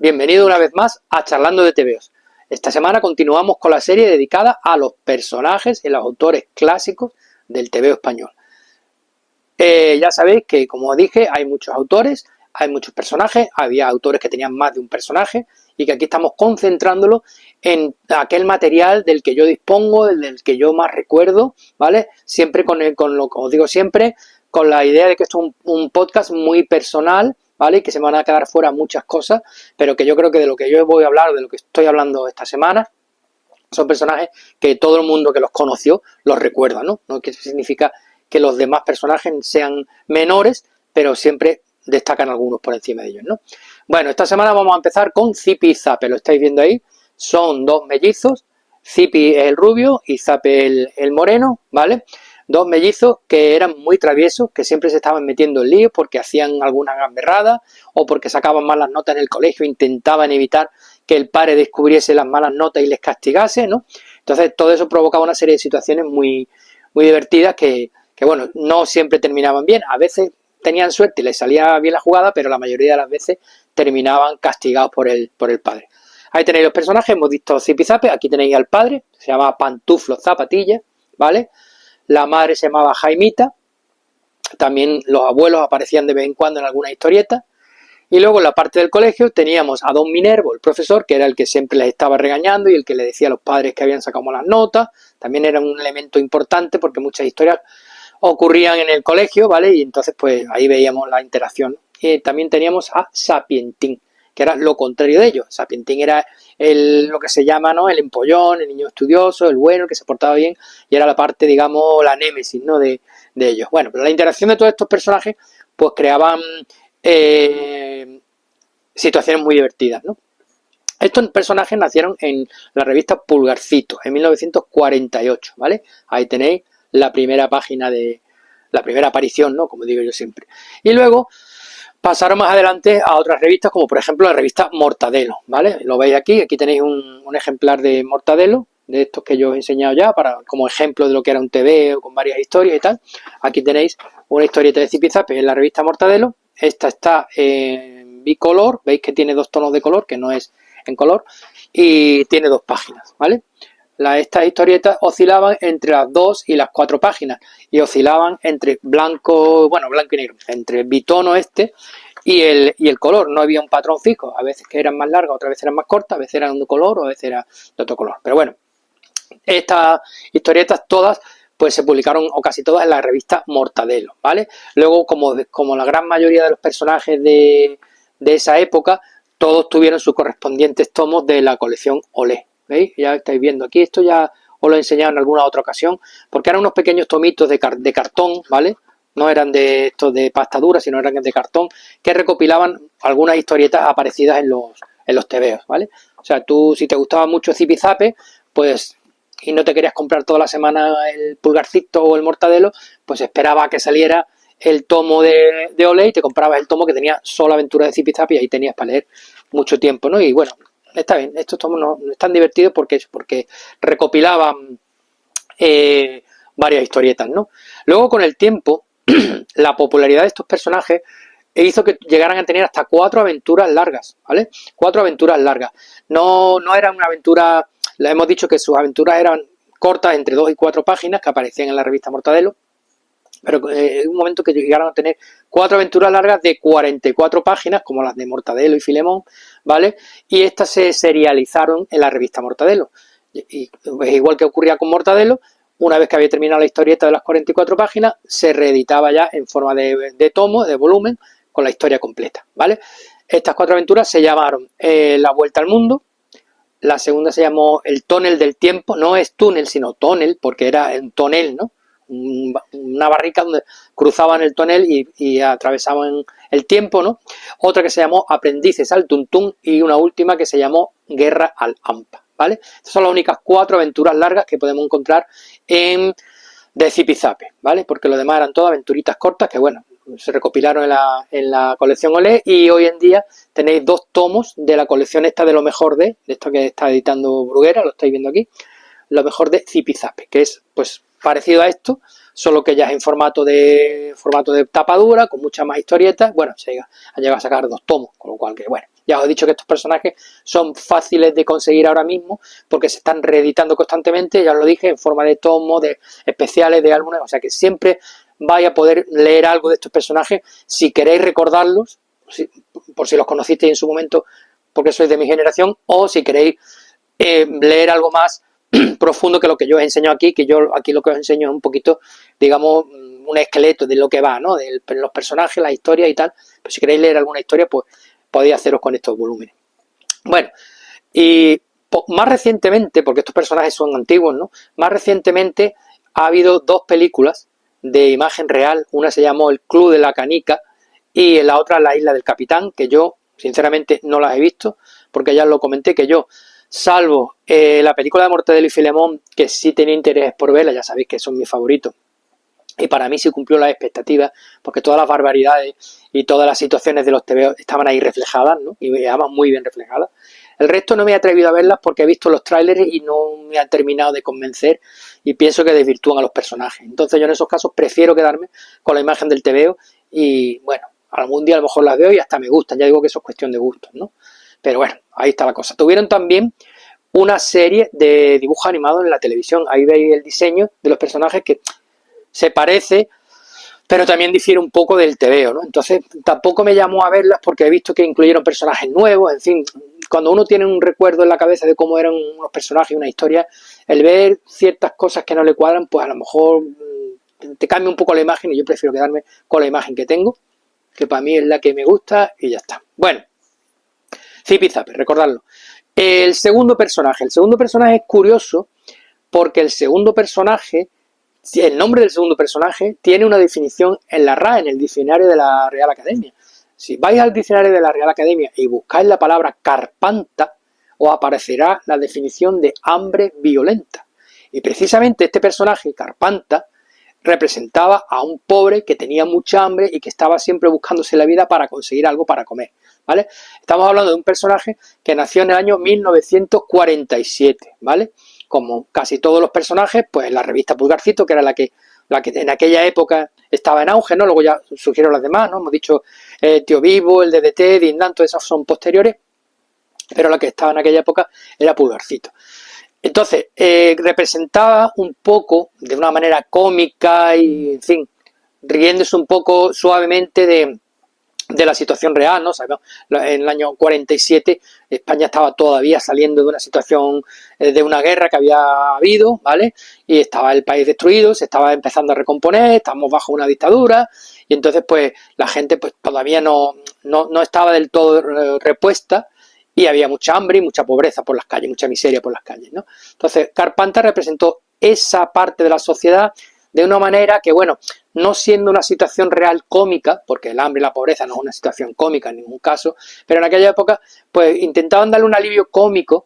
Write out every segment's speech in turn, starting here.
Bienvenido una vez más a Charlando de TVOs. Esta semana continuamos con la serie dedicada a los personajes y los autores clásicos del TVO español. Ya sabéis que, como dije, hay muchos autores, hay muchos personajes, había autores que tenían más de un personaje y que aquí estamos concentrándolo en aquel material del que yo dispongo, del que yo más recuerdo, ¿vale? Siempre con lo que os digo siempre, con la idea de que esto es un podcast muy personal, ¿vale? Y que se me van a quedar fuera muchas cosas, pero que yo creo que de lo que yo voy a hablar, de lo que estoy hablando esta semana, son personajes que todo el mundo que los conoció los recuerda, ¿no? No que significa que los demás personajes sean menores, pero siempre destacan algunos por encima de ellos, ¿no? Bueno, esta semana vamos a empezar con Zipi y Zape, lo estáis viendo ahí, son dos mellizos, Zipi es el rubio y Zape el moreno, ¿vale? Dos mellizos que eran muy traviesos, que siempre se estaban metiendo en líos porque hacían alguna gamberrada o porque sacaban malas notas en el colegio, intentaban evitar que el padre descubriese las malas notas y les castigase, ¿no? Entonces todo eso provocaba una serie de situaciones muy divertidas que bueno, no siempre terminaban bien, a veces tenían suerte y les salía bien la jugada, pero la mayoría de las veces terminaban castigados por el padre. Ahí tenéis los personajes, hemos visto Zipi y Zape, aquí tenéis al padre, se llama Pantuflo Zapatilla, ¿vale? La madre se llamaba Jaimita, también los abuelos aparecían de vez en cuando en algunas historietas, y luego en la parte del colegio teníamos a Don Minervo, el profesor, que era el que siempre les estaba regañando y el que le decía a los padres que habían sacado malas notas, también era un elemento importante porque muchas historias ocurrían en el colegio, ¿vale? Y entonces pues ahí veíamos la interacción. Y también teníamos a Sapientín, que era lo contrario de ellos. Sapientín era lo que se llama, ¿no? El empollón, el niño estudioso, el bueno, el que se portaba bien, y era la parte, digamos, la némesis, ¿no? De ellos. Bueno, pero la interacción de todos estos personajes pues creaban situaciones muy divertidas, ¿no? Estos personajes nacieron en la revista Pulgarcito en 1948, ¿vale? Ahí tenéis la primera página de la primera aparición, ¿no? Como digo yo siempre. Y luego pasaron más adelante a otras revistas, como por ejemplo la revista Mortadelo, ¿vale? Lo veis aquí tenéis un ejemplar de Mortadelo, de estos que yo os he enseñado ya, como ejemplo de lo que era un TV con varias historias y tal. Aquí tenéis una historieta de Zipi Zape en la revista Mortadelo. Esta está en bicolor, veis que tiene dos tonos de color, que no es en color, y tiene dos páginas, ¿vale? Estas historietas oscilaban entre las 2 y las 4 páginas y oscilaban entre blanco y negro, entre el bitono y el color. No había un patrón fijo, a veces que eran más largas, otras veces eran más cortas, a veces eran de un color o a veces eran de otro color. Pero bueno, estas historietas todas pues se publicaron, o casi todas, en la revista Mortadelo, ¿vale? Luego, como la gran mayoría de los personajes de esa época, todos tuvieron sus correspondientes tomos de la colección Olé. ¿Veis? Ya estáis viendo aquí, esto ya os lo he enseñado en alguna otra ocasión, porque eran unos pequeños tomitos de cartón, ¿vale? No eran de estos de pasta dura, sino eran de cartón, que recopilaban algunas historietas aparecidas en los TVOs, ¿vale? O sea, tú, si te gustaba mucho Zipi Zape, pues, y no te querías comprar toda la semana el Pulgarcito o el Mortadelo, pues esperaba a que saliera el tomo de Olé y te comprabas el tomo que tenía solo aventuras de Zipi Zape y ahí tenías para leer mucho tiempo, ¿no? Y bueno, está bien, estos tomos no están divertidos porque recopilaban varias historietas, ¿no? Luego, con el tiempo, la popularidad de estos personajes hizo que llegaran a tener hasta 4 aventuras largas, ¿vale? 4 aventuras largas. No eran una aventura, les hemos dicho que sus aventuras eran cortas, entre 2 y 4 páginas, que aparecían en la revista Mortadelo, pero en un momento que llegaron a tener 4 aventuras largas de 44 páginas, como las de Mortadelo y Filemón, ¿vale? Y estas se serializaron en la revista Mortadelo. Y igual que ocurría con Mortadelo, una vez que había terminado la historieta de las 44 páginas, se reeditaba ya en forma de tomo, de volumen, con la historia completa, ¿vale? Estas 4 aventuras se llamaron La Vuelta al Mundo. La segunda se llamó El Tonel del Tiempo. No es túnel, sino tonel, porque era un tonel, ¿no? Una barrica donde cruzaban el tonel y atravesaban el tiempo, ¿no? Otra que se llamó Aprendices al Tuntún y una última que se llamó Guerra al Hampa, ¿vale? Estas son las únicas 4 aventuras largas que podemos encontrar de Zipi Zape, ¿vale? Porque lo demás eran todas aventuritas cortas que, bueno, se recopilaron en la colección Olé y hoy en día tenéis 2 tomos de la colección esta de lo mejor de esto que está editando Bruguera, lo estáis viendo aquí, lo mejor de Zipi Zape, que es, pues, parecido a esto, solo que ya es en formato de tapadura, con muchas más historietas. Bueno, han llegado a sacar 2 tomos, con lo cual, que bueno, Ya os he dicho que estos personajes son fáciles de conseguir ahora mismo porque se están reeditando constantemente, ya os lo dije, en forma de tomos, de especiales, de álbumes, o sea que siempre vais a poder leer algo de estos personajes si queréis recordarlos, por si los conocisteis en su momento porque sois de mi generación, o si queréis leer algo más profundo que lo que yo os enseño aquí, que yo aquí lo que os enseño es un poquito, digamos, un esqueleto de lo que va, ¿no? De los personajes, la historia y tal. Pues si queréis leer alguna historia, pues podéis haceros con estos volúmenes. Bueno, y más recientemente, porque estos personajes son antiguos, ¿no? Más recientemente ha habido dos películas de imagen real. Una se llamó El Club de la Canica y la otra La Isla del Capitán, que yo sinceramente no las he visto, porque ya lo comenté que yo, salvo la película de Mortadelo y Filemón, que sí tenía interés por verla, ya sabéis que son mis favoritos, y para mí sí cumplió las expectativas, porque todas las barbaridades y todas las situaciones de los TVO estaban ahí reflejadas, ¿no? Y además muy bien reflejadas. El resto no me he atrevido a verlas porque he visto los tráileres y no me han terminado de convencer y pienso que desvirtúan a los personajes. Entonces yo en esos casos prefiero quedarme con la imagen del TVO y bueno, algún día a lo mejor las veo y hasta me gustan, ya digo que eso es cuestión de gustos, ¿no? Pero bueno, ahí está la cosa. Tuvieron también una serie de dibujos animados en la televisión, ahí veis el diseño de los personajes que se parece, pero también difiere un poco del TVO, ¿no? Entonces tampoco me llamó a verlas porque he visto que incluyeron personajes nuevos, en fin, cuando uno tiene un recuerdo en la cabeza de cómo eran unos personajes y una historia, el ver ciertas cosas que no le cuadran, pues a lo mejor te cambia un poco la imagen y yo prefiero quedarme con la imagen que tengo, que para mí es la que me gusta y ya está. Bueno, Zipi Zape, recordadlo. El segundo personaje es curioso porque el nombre del segundo personaje tiene una definición en la RAE, en el diccionario de la Real Academia. Si vais al diccionario de la Real Academia y buscáis la palabra carpanta, os aparecerá la definición de hambre violenta. Y precisamente este personaje, Carpanta, representaba a un pobre que tenía mucha hambre y que estaba siempre buscándose la vida para conseguir algo para comer, ¿vale? Estamos hablando de un personaje que nació en el año 1947, ¿vale? Como casi todos los personajes, pues la revista Pulgarcito, que era la que en aquella época estaba en auge, ¿no? Luego ya surgieron las demás, ¿no? Hemos dicho Tío Vivo, el DDT, Dindan, todas esas son posteriores, pero la que estaba en aquella época era Pulgarcito. Entonces, representaba un poco, de una manera cómica y, en fin, riéndose un poco suavemente de la situación real, ¿no? Sabemos, en el año 47 España estaba todavía saliendo de una situación de una guerra que había habido, ¿vale? Y estaba el país destruido, se estaba empezando a recomponer, estábamos bajo una dictadura y entonces pues la gente pues todavía no estaba del todo repuesta y había mucha hambre y mucha pobreza por las calles, mucha miseria por las calles, ¿no? Entonces Carpanta representó esa parte de la sociedad de una manera que, bueno, no siendo una situación real cómica, porque el hambre y la pobreza no es una situación cómica en ningún caso, pero en aquella época, pues intentaban darle un alivio cómico,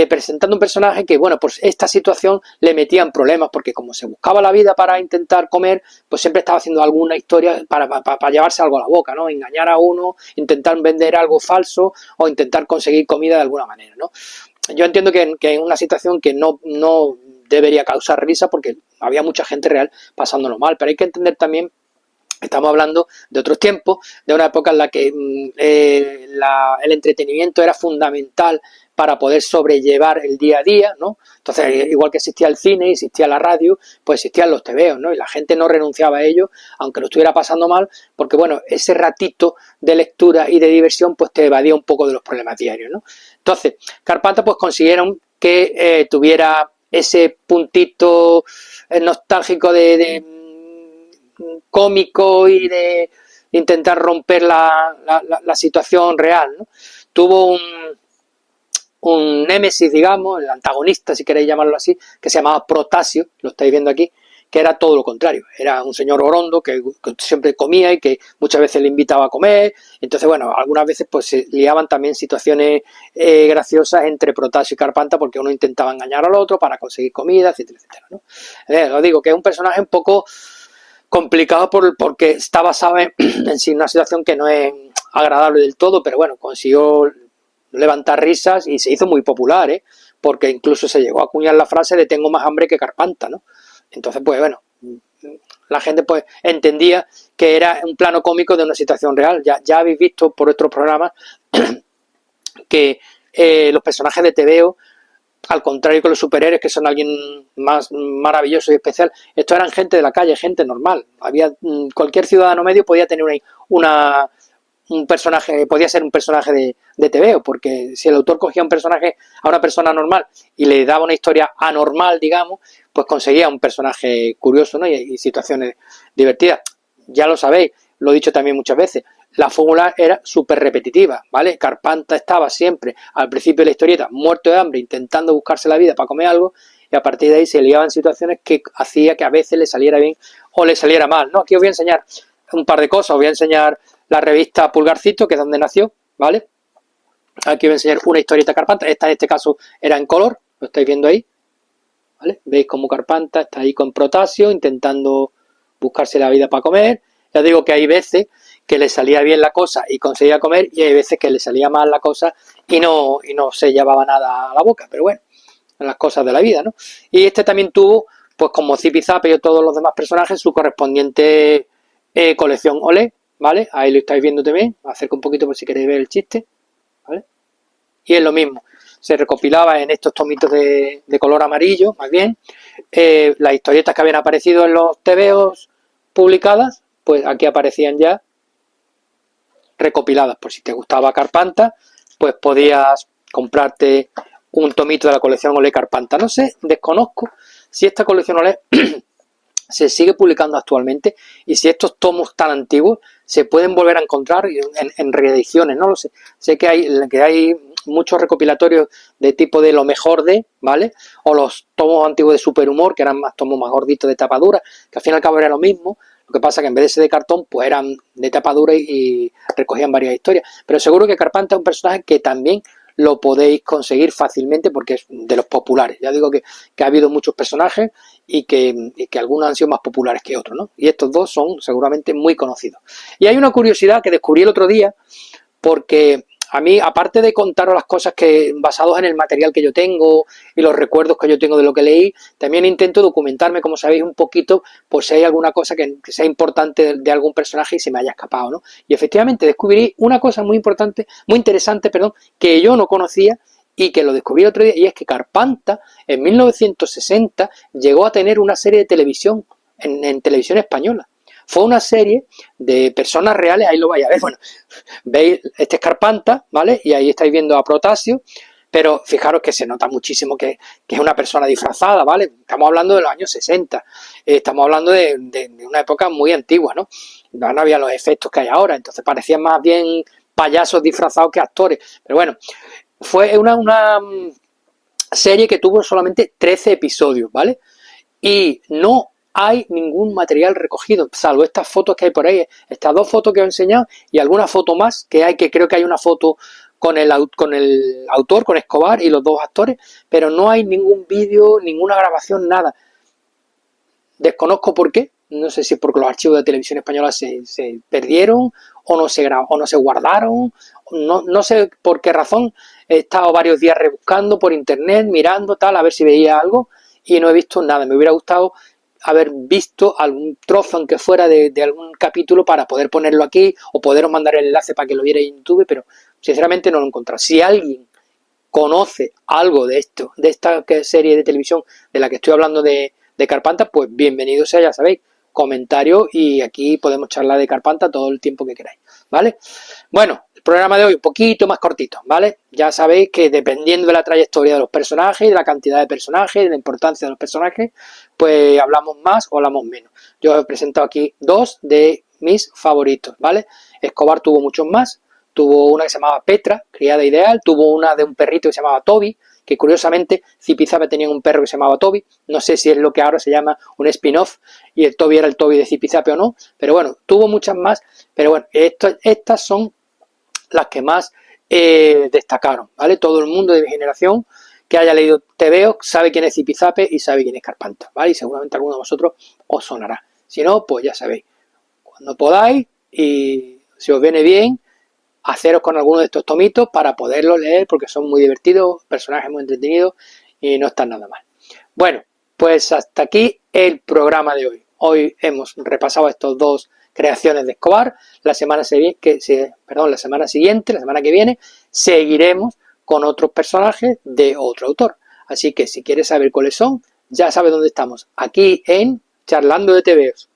presentando un personaje que, bueno, pues esta situación le metía en problemas, porque como se buscaba la vida para intentar comer, pues siempre estaba haciendo alguna historia para llevarse algo a la boca, ¿no? Engañar a uno, intentar vender algo falso o intentar conseguir comida de alguna manera, ¿no? Yo entiendo que es una situación que no debería causar risa porque había mucha gente real pasándolo mal, pero hay que entender también, estamos hablando de otros tiempos, de una época en la que el entretenimiento era fundamental para poder sobrellevar el día a día, ¿no? Entonces, igual que existía el cine, existía la radio, pues existían los tebeos, ¿no? Y la gente no renunciaba a ello, aunque lo estuviera pasando mal, porque, bueno, ese ratito de lectura y de diversión, pues te evadía un poco de los problemas diarios, ¿no? Entonces, Carpanta, pues consiguieron que tuviera ese puntito nostálgico de cómico y de intentar romper la situación real, ¿no? Tuvo un némesis, digamos, el antagonista, si queréis llamarlo así, que se llamaba Protasio, lo estáis viendo aquí, que era todo lo contrario, era un señor orondo que siempre comía y que muchas veces le invitaba a comer, entonces bueno, algunas veces pues se liaban también situaciones graciosas entre Protasio y Carpanta porque uno intentaba engañar al otro para conseguir comida, etcétera, etcétera, ¿no? Lo digo, que es un personaje un poco complicado porque está basado en sí una situación que no es agradable del todo, pero bueno, consiguió levantar risas y se hizo muy popular, porque incluso se llegó a acuñar la frase de tengo más hambre que Carpanta, ¿no? Entonces, pues bueno, la gente pues entendía que era un plano cómico de una situación real. Ya habéis visto por otros programas que los personajes de TVO, al contrario que los superhéroes, que son alguien más maravilloso y especial, estos eran gente de la calle, gente normal. Había cualquier ciudadano medio podía tener un personaje, podía ser un personaje de TVO, porque si el autor cogía un personaje a una persona normal y le daba una historia anormal, digamos, pues conseguía un personaje curioso, ¿no? Y situaciones divertidas. Ya lo sabéis, lo he dicho también muchas veces, la fórmula era súper repetitiva, ¿vale? Carpanta estaba siempre al principio de la historieta muerto de hambre, intentando buscarse la vida para comer algo, y a partir de ahí se liaban situaciones que hacía que a veces le saliera bien o le saliera mal, ¿no? Aquí os voy a enseñar un par de cosas, os voy a enseñar la revista Pulgarcito, que es donde nació, ¿vale? Aquí os voy a enseñar una historieta Carpanta, esta en este caso era en color, lo estáis viendo ahí, ¿vale? Veis cómo Carpanta está ahí con Protasio intentando buscarse la vida para comer. Ya digo que hay veces que le salía bien la cosa y conseguía comer, y hay veces que le salía mal la cosa y no se llevaba nada a la boca, pero bueno, las cosas de la vida, ¿no? Y este también tuvo, pues como Zipizape y todos los demás personajes, su correspondiente colección Olé, ¿vale? Ahí lo estáis viendo también, me acerco un poquito por si queréis ver el chiste, ¿vale? Y es lo mismo, se recopilaba en estos tomitos de color amarillo, más bien, las historietas que habían aparecido en los TVOs publicadas, pues aquí aparecían ya recopiladas. Por si te gustaba Carpanta, pues podías comprarte un tomito de la colección Olé Carpanta. No sé, desconozco si esta colección Olé se sigue publicando actualmente y si estos tomos tan antiguos se pueden volver a encontrar en reediciones, no lo sé. Sé que hay muchos recopilatorios de tipo de lo mejor de, ¿vale? O los tomos antiguos de Superhumor, que eran más tomos más gorditos de tapadura, que al fin y al cabo era lo mismo. Lo que pasa que en vez de ser de cartón, pues eran de tapadura y recogían varias historias. Pero seguro que Carpanta es un personaje que también lo podéis conseguir fácilmente porque es de los populares. Ya digo que ha habido muchos personajes y que algunos han sido más populares que otros, ¿no? Y estos dos son seguramente muy conocidos. Y hay una curiosidad que descubrí el otro día, porque a mí, aparte de contaros las cosas que basados en el material que yo tengo y los recuerdos que yo tengo de lo que leí, también intento documentarme, como sabéis, un poquito por si hay alguna cosa que sea importante de algún personaje y se me haya escapado, ¿no? Y efectivamente descubrí una cosa muy importante, muy interesante, perdón, que yo no conocía y que lo descubrí otro día, y es que Carpanta en 1960 llegó a tener una serie de televisión en televisión española. Fue una serie de personas reales, ahí lo vais a ver, bueno, veis, este es Carpanta, ¿vale? Y ahí estáis viendo a Protasio, pero fijaros que se nota muchísimo que es una persona disfrazada, ¿vale? Estamos hablando de los años 60, estamos hablando de una época muy antigua, ¿no? No había los efectos que hay ahora, entonces parecían más bien payasos disfrazados que actores, pero bueno, fue una serie que tuvo solamente 13 episodios, ¿vale? Y no hay ningún material recogido, salvo estas fotos que hay por ahí, estas dos fotos que os he enseñado y alguna foto más que hay, que creo que hay una foto con el autor, con Escobar y los dos actores, pero no hay ningún vídeo, ninguna grabación, nada. Desconozco por qué, no sé si es porque los archivos de televisión española se perdieron o no se guardaron, no sé por qué razón. He estado varios días rebuscando por internet, mirando tal, a ver si veía algo y no he visto nada. Me hubiera gustado haber visto algún trozo, aunque fuera de algún capítulo, para poder ponerlo aquí o poderos mandar el enlace para que lo vierais en YouTube, pero sinceramente no lo he encontrado. Si alguien conoce algo de esto, de esta serie de televisión de la que estoy hablando de Carpanta, pues bienvenido sea, ya sabéis, comentario, y aquí podemos charlar de Carpanta todo el tiempo que queráis, ¿vale? Bueno, el programa de hoy un poquito más cortito, ¿vale? Ya sabéis que dependiendo de la trayectoria de los personajes, de la cantidad de personajes, de la importancia de los personajes, pues hablamos más o hablamos menos. Yo os he presentado aquí dos de mis favoritos, ¿vale? Escobar tuvo muchos más, tuvo una que se llamaba Petra, criada ideal, tuvo una de un perrito que se llamaba Toby, que curiosamente Zipizape tenía un perro que se llamaba Toby, no sé si es lo que ahora se llama un spin-off y el Toby era el Toby de Zipizape o no, pero bueno, tuvo muchas más, pero bueno, estas son las que más destacaron, ¿vale? Todo el mundo de mi generación que haya leído TVO sabe quién es Zipizape y sabe quién es Carpanta, ¿vale? Y seguramente alguno de vosotros os sonará. Si no, pues ya sabéis, cuando podáis y si os viene bien, haceros con alguno de estos tomitos para poderlos leer porque son muy divertidos, personajes muy entretenidos y no están nada mal. Bueno, pues hasta aquí el programa de hoy. Hoy hemos repasado estos dos creaciones de Escobar. La semana siguiente, la semana que viene, seguiremos con otros personajes de otro autor. Así que si quieres saber cuáles son, ya sabes dónde estamos, aquí en Charlando de TVOs.